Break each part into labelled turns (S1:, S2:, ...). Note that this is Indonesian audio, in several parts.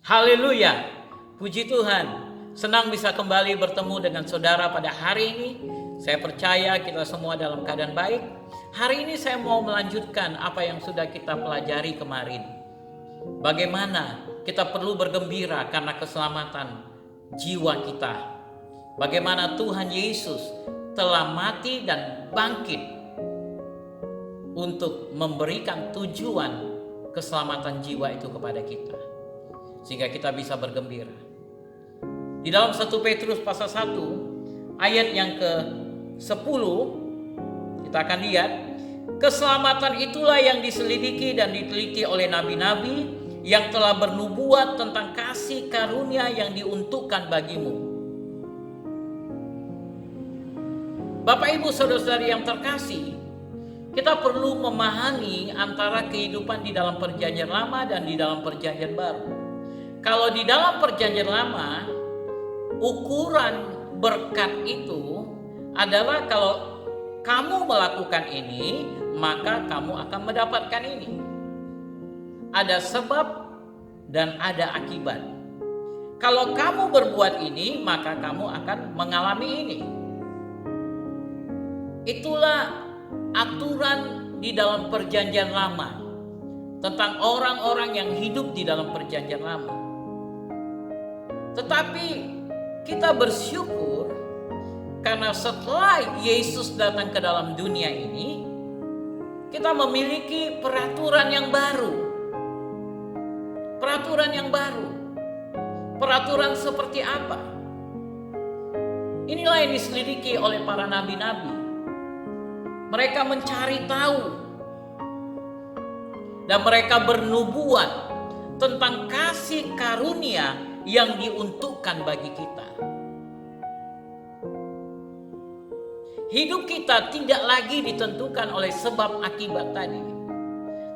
S1: Haleluya, puji Tuhan. Senang bisa kembali bertemu dengan saudara pada hari ini. Saya percaya kita semua dalam keadaan baik. Hari ini saya mau melanjutkan apa yang sudah kita pelajari kemarin. Bagaimana kita perlu bergembira karena keselamatan jiwa kita. Bagaimana Tuhan Yesus telah mati dan bangkit untuk memberikan tujuan keselamatan jiwa itu kepada kita, sehingga kita bisa bergembira. Di dalam 1 Petrus pasal 1 ayat yang ke-10 kita akan lihat, keselamatan itulah yang diselidiki dan diteliti oleh nabi-nabi yang telah bernubuat tentang kasih karunia yang diuntukkan bagimu. Bapak Ibu saudara-saudari yang terkasih, kita perlu memahami antara kehidupan di dalam perjanjian lama dan di dalam perjanjian baru. Kalau di dalam perjanjian lama, ukuran berkat itu adalah kalau kamu melakukan ini, maka kamu akan mendapatkan ini. Ada sebab dan ada akibat. Kalau kamu berbuat ini, maka kamu akan mengalami ini. Itulah aturan di dalam perjanjian lama tentang orang-orang yang hidup di dalam perjanjian lama. Tetapi kita bersyukur karena setelah Yesus datang ke dalam dunia ini, kita memiliki peraturan yang baru. Peraturan yang baru. Peraturan seperti apa? Inilah yang diselidiki oleh para nabi-nabi. Mereka mencari tahu dan mereka bernubuat tentang kasih karunia yang diuntukkan bagi kita. Hidup kita tidak lagi ditentukan oleh sebab akibat tadi,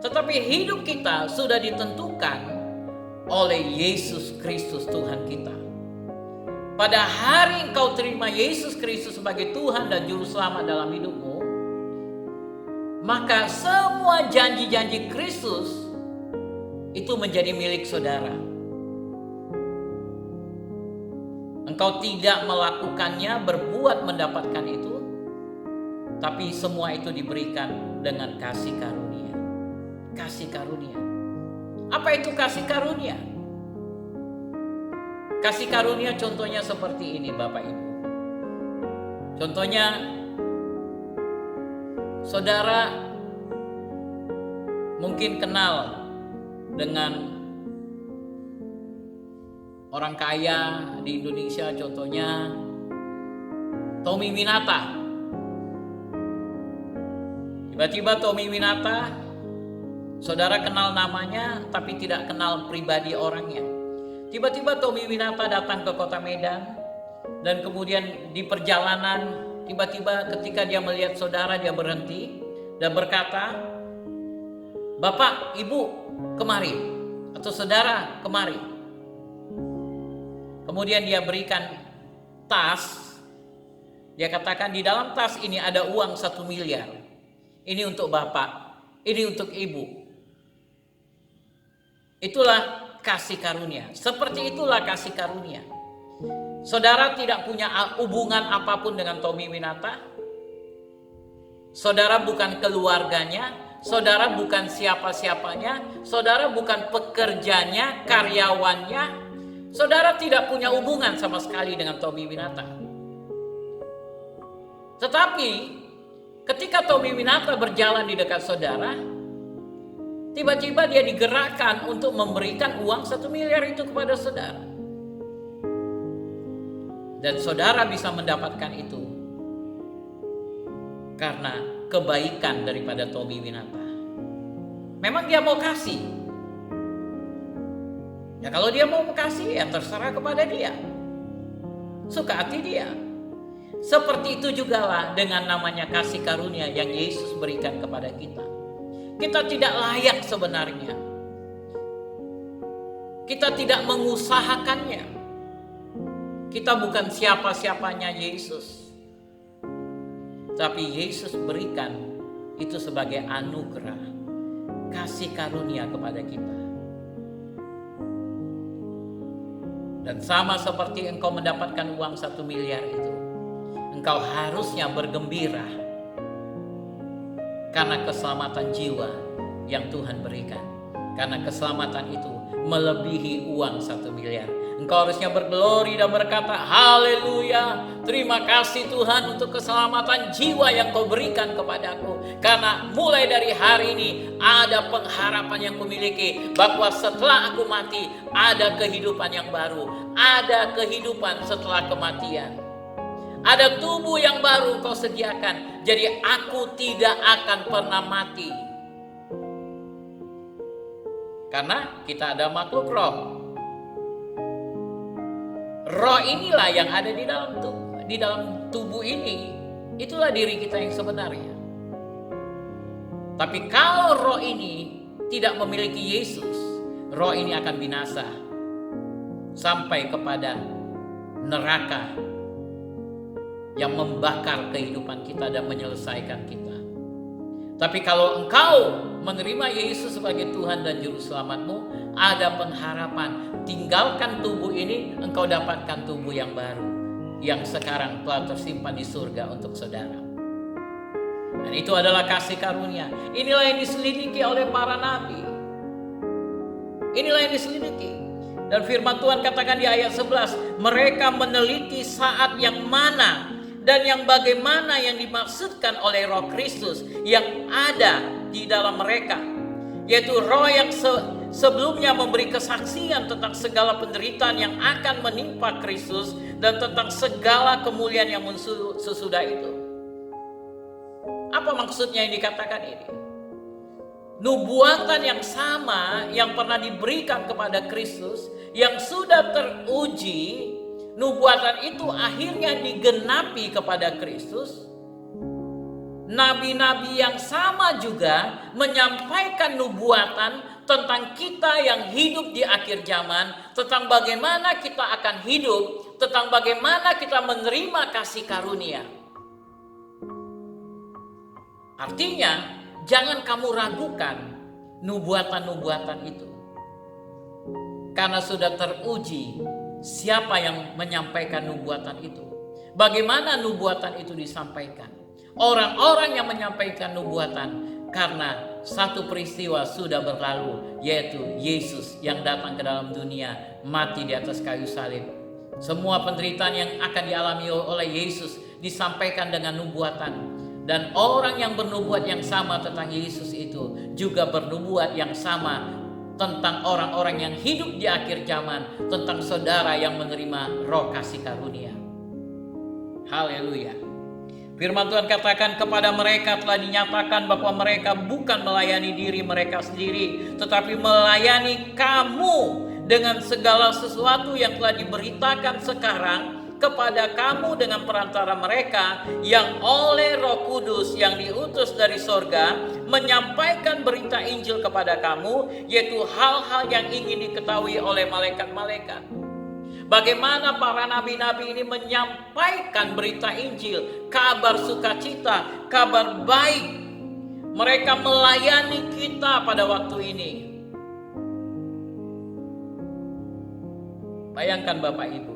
S1: tetapi hidup kita sudah ditentukan oleh Yesus Kristus Tuhan kita. Pada hari engkau terima Yesus Kristus sebagai Tuhan dan Juru Selamat dalam hidupmu, maka semua janji-janji Kristus itu menjadi milik saudara. Engkau tidak melakukannya, berbuat mendapatkan itu, tapi semua itu diberikan dengan kasih karunia. Kasih karunia. Apa itu kasih karunia? Kasih karunia contohnya seperti ini Bapak Ibu. Contohnya, saudara mungkin kenal dengan orang kaya di Indonesia, contohnya Tommy Winata. Tiba-tiba Tommy Winata, saudara kenal namanya tapi tidak kenal pribadi orangnya. Tiba-tiba Tommy Winata datang ke kota Medan, dan kemudian di perjalanan tiba-tiba ketika dia melihat saudara, dia berhenti dan berkata, "Bapak, Ibu, kemari," atau "Saudara, kemari." Kemudian dia berikan tas. Dia katakan, "Di dalam tas ini ada uang 1 miliar. Ini untuk Bapak, ini untuk Ibu." Itulah kasih karunia. Seperti itulah kasih karunia. Saudara tidak punya hubungan apapun dengan Tommy Winata. Saudara bukan keluarganya, saudara bukan siapa-siapanya, saudara bukan pekerjanya, karyawannya. Saudara tidak punya hubungan sama sekali dengan Tommy Winata. Tetapi ketika Tommy Winata berjalan di dekat saudara, tiba-tiba dia digerakkan untuk memberikan uang 1 miliar itu kepada saudara. Dan saudara bisa mendapatkan itu karena kebaikan daripada Tommy Winata. Memang dia mau kasih. Ya kalau dia mau kasih, ya terserah kepada dia. Suka hati dia. Seperti itu jugalah dengan namanya kasih karunia yang Yesus berikan kepada kita. Kita tidak layak sebenarnya. Kita tidak mengusahakannya. Kita bukan siapa-siapanya Yesus. Tapi Yesus berikan itu sebagai anugerah, kasih karunia kepada kita. Dan sama seperti engkau mendapatkan uang 1 miliar itu, engkau harusnya bergembira karena keselamatan jiwa yang Tuhan berikan. Karena keselamatan itu melebihi uang 1 miliar. Engkau harusnya berglori dan berkata, haleluya, terima kasih Tuhan untuk keselamatan jiwa yang kau berikan kepadaku. Karena mulai dari hari ini ada pengharapan yang kumiliki, bahwa setelah aku mati ada kehidupan yang baru, ada kehidupan setelah kematian. Ada tubuh yang baru kau sediakan, jadi aku tidak akan pernah mati. Karena kita ada makhluk roh. Roh inilah yang ada di dalam tubuh ini. Itulah diri kita yang sebenarnya. Tapi kalau roh ini tidak memiliki Yesus, roh ini akan binasa sampai kepada neraka yang membakar kehidupan kita dan menyelesaikan kita. Tapi kalau engkau menerima Yesus sebagai Tuhan dan Juru Selamatmu, ada pengharapan. Tinggalkan tubuh ini, engkau dapatkan tubuh yang baru, yang sekarang telah tersimpan di surga untuk saudara. Dan itu adalah kasih karunia. Inilah yang diselidiki oleh para nabi. Inilah yang diselidiki. Dan firman Tuhan katakan di ayat 11, mereka meneliti saat yang mana dan yang bagaimana yang dimaksudkan oleh Roh Kristus yang ada di dalam mereka, yaitu roh yang sebelumnya memberi kesaksian tentang segala penderitaan yang akan menimpa Kristus dan tentang segala kemuliaan yang sesudah itu. Apa maksudnya yang dikatakan ini? Nubuatan yang sama yang pernah diberikan kepada Kristus, yang sudah teruji, nubuatan itu akhirnya digenapi kepada Kristus. Nabi-nabi yang sama juga menyampaikan nubuatan tentang kita yang hidup di akhir zaman, tentang bagaimana kita akan hidup, tentang bagaimana kita menerima kasih karunia. Artinya, jangan kamu ragukan nubuatan-nubuatan itu. Karena sudah teruji siapa yang menyampaikan nubuatan itu. Bagaimana nubuatan itu disampaikan. Orang-orang yang menyampaikan nubuatan karena satu peristiwa sudah berlalu, yaitu Yesus yang datang ke dalam dunia, mati di atas kayu salib. Semua penderitaan yang akan dialami oleh Yesus disampaikan dengan nubuatan. Dan orang yang bernubuat yang sama tentang Yesus itu juga bernubuat yang sama tentang orang-orang yang hidup di akhir zaman, tentang saudara yang menerima roh kasih karunia. Haleluya. Firman Tuhan katakan, kepada mereka telah dinyatakan bahwa mereka bukan melayani diri mereka sendiri, tetapi melayani kamu dengan segala sesuatu yang telah diberitakan sekarang kepada kamu dengan perantara mereka yang oleh Roh Kudus yang diutus dari sorga menyampaikan berita Injil kepada kamu, yaitu hal-hal yang ingin diketahui oleh malaikat-malaikat. Bagaimana para nabi-nabi ini menyampaikan berita Injil, kabar sukacita, kabar baik. Mereka melayani kita pada waktu ini. Bayangkan Bapak Ibu,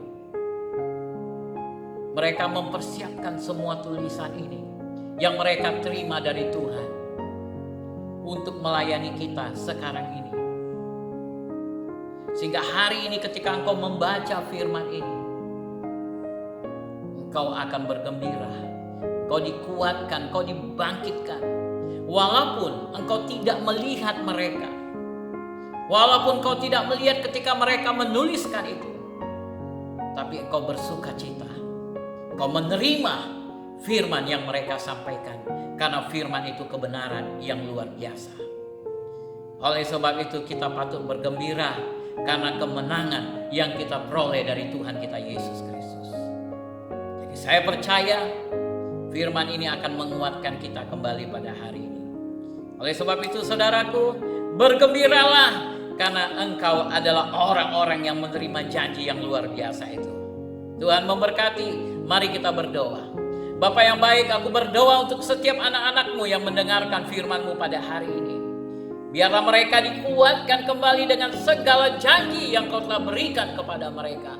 S1: mereka mempersiapkan semua tulisan ini yang mereka terima dari Tuhan untuk melayani kita sekarang ini. Sehingga hari ini ketika engkau membaca firman ini, engkau akan bergembira, engkau dikuatkan, engkau dibangkitkan. Walaupun engkau tidak melihat mereka, walaupun engkau tidak melihat ketika mereka menuliskan itu, tapi engkau bersuka cita. Engkau menerima firman yang mereka sampaikan, karena firman itu kebenaran yang luar biasa. Oleh sebab itu kita patut bergembira karena kemenangan yang kita peroleh dari Tuhan kita Yesus Kristus. Jadi saya percaya firman ini akan menguatkan kita kembali pada hari ini. Oleh sebab itu saudaraku, bergembiralah karena engkau adalah orang-orang yang menerima janji yang luar biasa itu. Tuhan memberkati. Mari kita berdoa. Bapa yang baik, aku berdoa untuk setiap anak-anakmu yang mendengarkan firman-Mu pada hari ini. Biarlah mereka dikuatkan kembali dengan segala janji yang Kau telah berikan kepada mereka.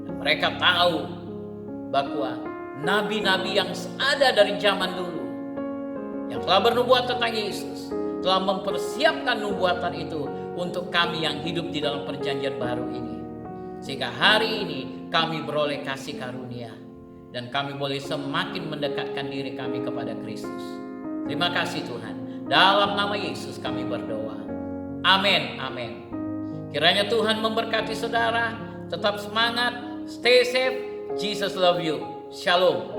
S1: Dan mereka tahu bahwa nabi-nabi yang ada dari zaman dulu yang telah bernubuat tentang Yesus telah mempersiapkan nubuatan itu untuk kami yang hidup di dalam perjanjian baru ini. Sehingga hari ini kami beroleh kasih karunia dan kami boleh semakin mendekatkan diri kami kepada Kristus. Terima kasih Tuhan. Dalam nama Yesus kami berdoa. Amin, amin. Kiranya Tuhan memberkati saudara. Tetap semangat, stay safe. Jesus love you. Shalom.